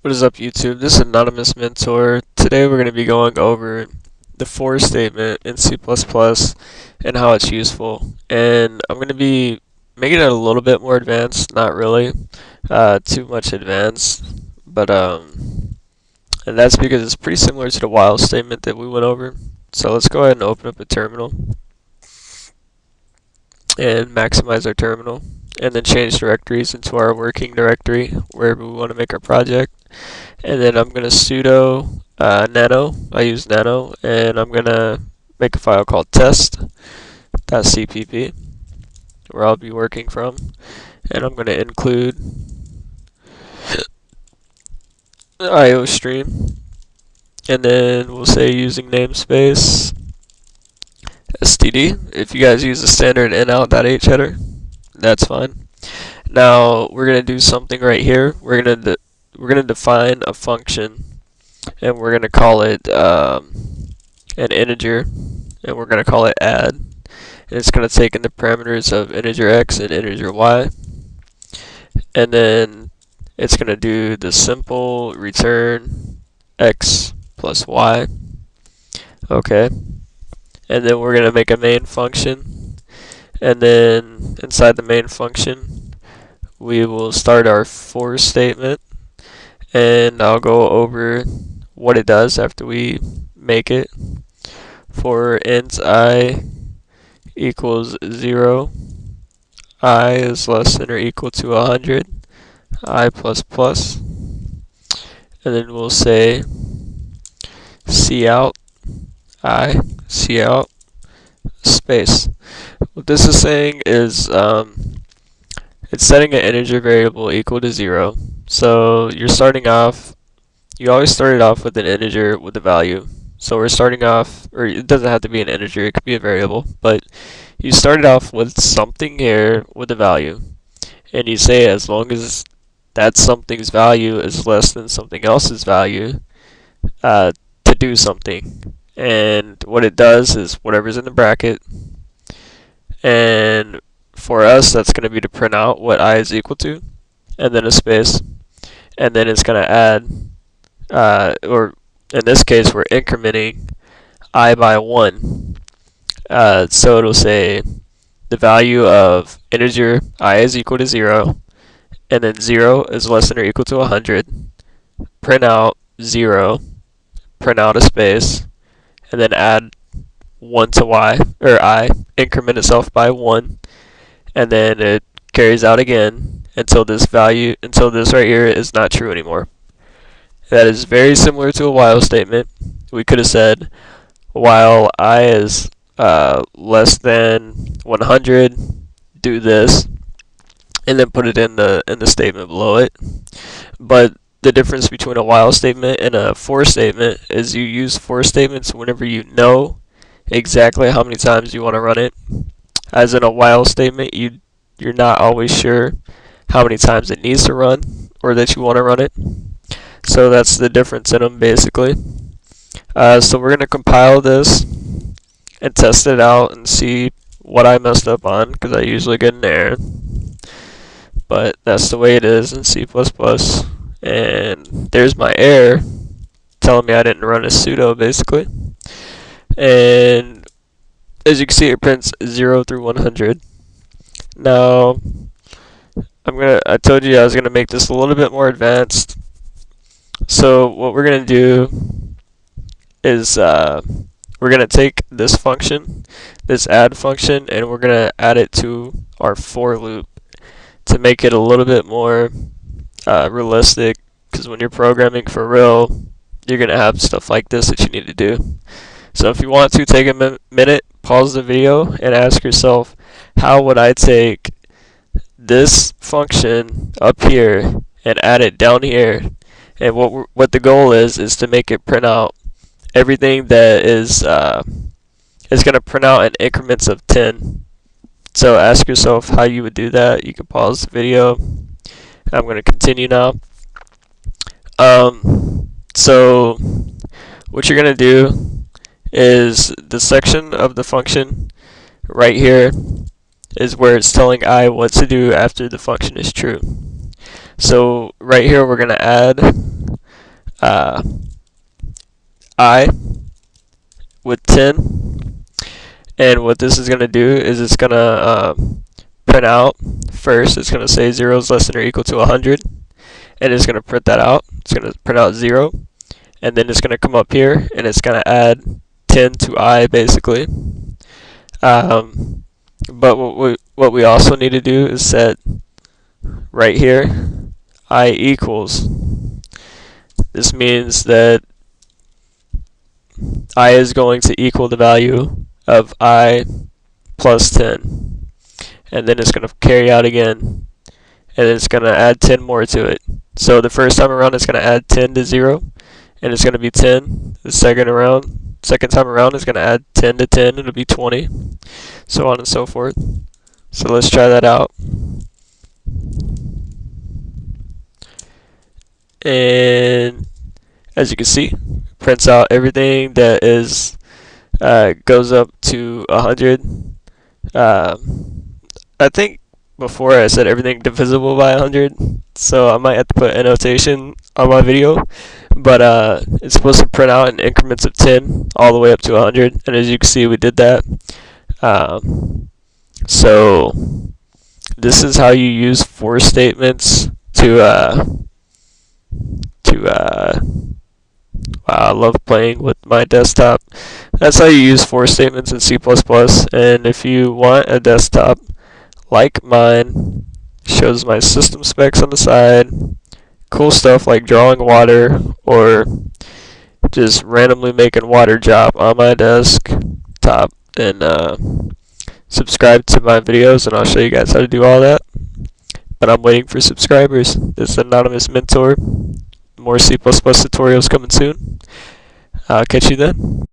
What is up, YouTube? This is Anonymous Mentor. Today we're going to be going over the for statement in C++ and how it's useful. And I'm going to be making it a little bit more advanced, not really too much advanced, but and that's because it's pretty similar to the while statement that we went over. So let's go ahead and open up a terminal and maximize our terminal, and then change directories into our working directory wherever we want to make our project. And then I'm going to sudo nano. I use nano, and I'm going to make a file called test.cpp where I'll be working from, and I'm going to include the IO stream, and then we'll say using namespace std. If you guys use the standard in-out.h header, that's fine. Now we're going to do something right here. We're going to define a function, and we're going to call it an integer, and we're going to call it add. And it's going to take in the parameters of integer x and integer y, and then it's going to do the simple return x plus y. Okay. And then we're going to make a main function, and then inside the main function we will start our for statement, and I'll go over what it does after we make it. For int I equals 0, I is less than or equal to 100, I plus plus, and then we'll say cout I, cout, space. What this is saying is it's setting an integer variable equal to 0. So you always started off with an integer with a value. So we're starting off, or it doesn't have to be an integer, it could be a variable, but you started off with something here with a value. And you say as long as that something's value is less than something else's value, to do something. And what it does is whatever's in the bracket, and for us that's going to be to print out what I is equal to, and then a space, and then it's going to add, or in this case we're incrementing I by 1. So it'll say the value of integer I is equal to 0, and then 0 is less than or equal to 100, print out 0, print out a space, and then add 1 to y, or I, increment itself by 1, and then it carries out again until this right here is not true anymore. That is very similar to a while statement. We could have said while I is less than 100, do this, and then put it in the statement below it. But the difference between a while statement and a for statement is you use for statements whenever you know exactly how many times you want to run it. As in a while statement, you're not always sure how many times it needs to run or that you want to run it. So that's the difference in them basically. So we're going to compile this and test it out and see what I messed up on, because I usually get an error. But that's the way it is in C++. And there's my error telling me I didn't run a sudo basically. And as you can see, it prints 0 through 100. Now I told you I was gonna make this a little bit more advanced. So what we're gonna do is we're gonna take this function, this add function, and we're gonna add it to our for loop to make it a little bit more realistic, because when you're programming for real, you're going to have stuff like this that you need to do. So if you want to, take a minute, pause the video, and ask yourself, how would I take this function up here and add it down here? And what the goal is to make it print out everything that is going to print out in increments of 10. So ask yourself how you would do that. You can pause the video. I'm going to continue now. So what you're going to do is the section of the function right here is where it's telling I what to do after the function is true. So right here we're going to add uh, I with 10, and what this is going to do is it's going to print out first. It's going to say 0 is less than or equal to 100, and it's going to print that out. It's going to print out 0, and then it's going to come up here and it's going to add 10 to I basically. But what we also need to do is set right here I equals. This means that I is going to equal the value of I plus 10, and then it's going to carry out again, and it's going to add 10 more to it. So the first time around it's going to add 10 to 0, and it's going to be 10. The second time around it's going to add 10 to 10, it'll be 20, so on and so forth. So let's try that out. And as you can see, prints out everything that is goes up to 100. I think before I said everything divisible by 100, so I might have to put annotation on my video. But it's supposed to print out in increments of 10 all the way up to 100, and as you can see, we did that. So this is how you use for statements to wow, I love playing with my desktop. That's how you use for statements in C++. And if you want a desktop like mine, shows my system specs on the side, cool stuff like drawing water or just randomly making water drop on my desktop, then subscribe to my videos and I'll show you guys how to do all that. But I'm waiting for subscribers. This is Anonymous Mentor. More C++ tutorials coming soon. I'll catch you then.